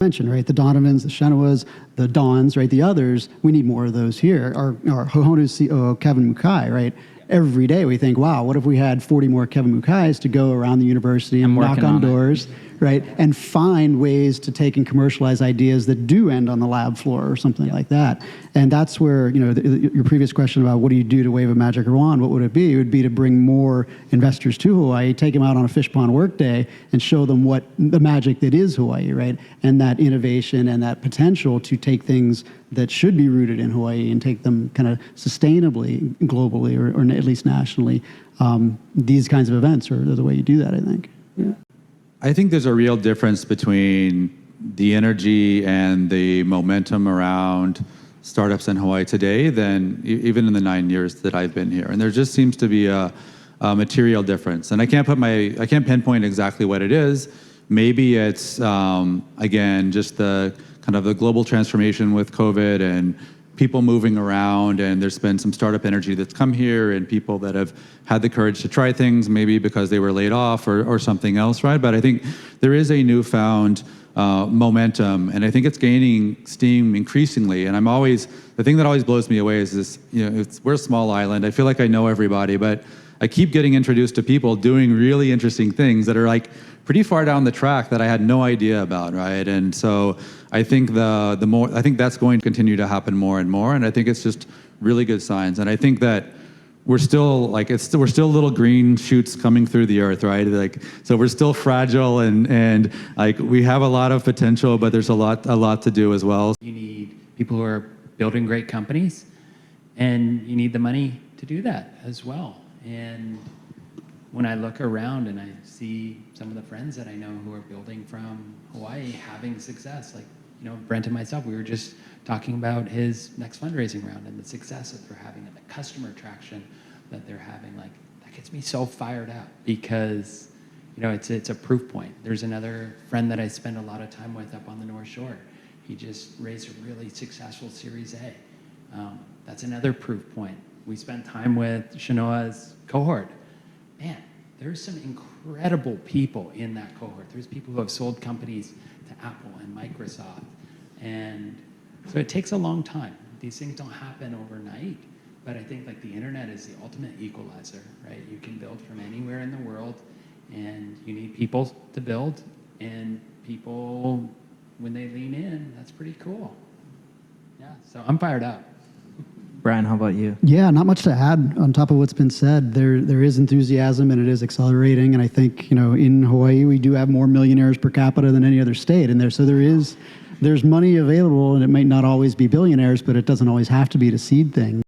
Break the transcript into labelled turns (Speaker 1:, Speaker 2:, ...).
Speaker 1: mentioned, right? The Donovans, the Chenoas, the Dons, right? The others, we need more of those here. Our Hohonu's COO, Kevin Mukai, right? Every day we think, wow, what if we had 40 more Kevin Mukais to go around the university and knock on doors, right? And find ways to take and commercialize ideas that do end on the lab floor or something like that. And that's where, your previous question about what do you do to wave a magic wand, what would it be? It would be to bring more investors to Hawaii, take them out on a fish pond work day and show them what the magic that is Hawaii, right? And that innovation and that potential to take things that should be rooted in Hawaii and take them kind of sustainably, globally, or at least nationally. These kinds of events are the way you do that, I think. Yeah.
Speaker 2: I think there's a real difference between the energy and the momentum around startups in Hawaii today than even in the 9 years that I've been here. And there just seems to be a material difference. And I can't pinpoint exactly what it is. Maybe it's, again, just the kind of the global transformation with COVID and people moving around, and there's been some startup energy that's come here and people that have had the courage to try things, maybe because they were laid off or something else, right? But I think there is a newfound momentum, and I think it's gaining steam increasingly. And the thing that always blows me away is this, we're a small island. I feel like I know everybody, but I keep getting introduced to people doing really interesting things that are like pretty far down the track that I had no idea about, right? And so I think I think that's going to continue to happen more and more, and I think it's just really good signs. And I think that we're still little green shoots coming through the earth, right? So we're still fragile and we have a lot of potential, but there's a lot to do as well.
Speaker 3: You need people who are building great companies, and you need the money to do that as well. And when I look around and I see some of the friends that I know who are building from Hawaii having success, like, Brent and myself, we were just talking about his next fundraising round and the success that they're having and the customer traction that they're having. Like, that gets me so fired up because, it's a proof point. There's another friend that I spend a lot of time with up on the North Shore. He just raised a really successful Series A. That's another proof point. We spent time with Shanoa's cohort. Man, there's some incredible people in that cohort. There's people who have sold companies to Apple and Microsoft. And so it takes a long time. These things don't happen overnight, but I think the internet is the ultimate equalizer, right? You can build from anywhere in the world, and you need people to build, and people, when they lean in, that's pretty cool. Yeah, so I'm fired up.
Speaker 4: Brian, how about you?
Speaker 1: Yeah, not much to add on top of what's been said. There is enthusiasm and it is accelerating. And I think, in Hawaii, we do have more millionaires per capita than any other state. And there's money available, and it might not always be billionaires, but it doesn't always have to be to seed things.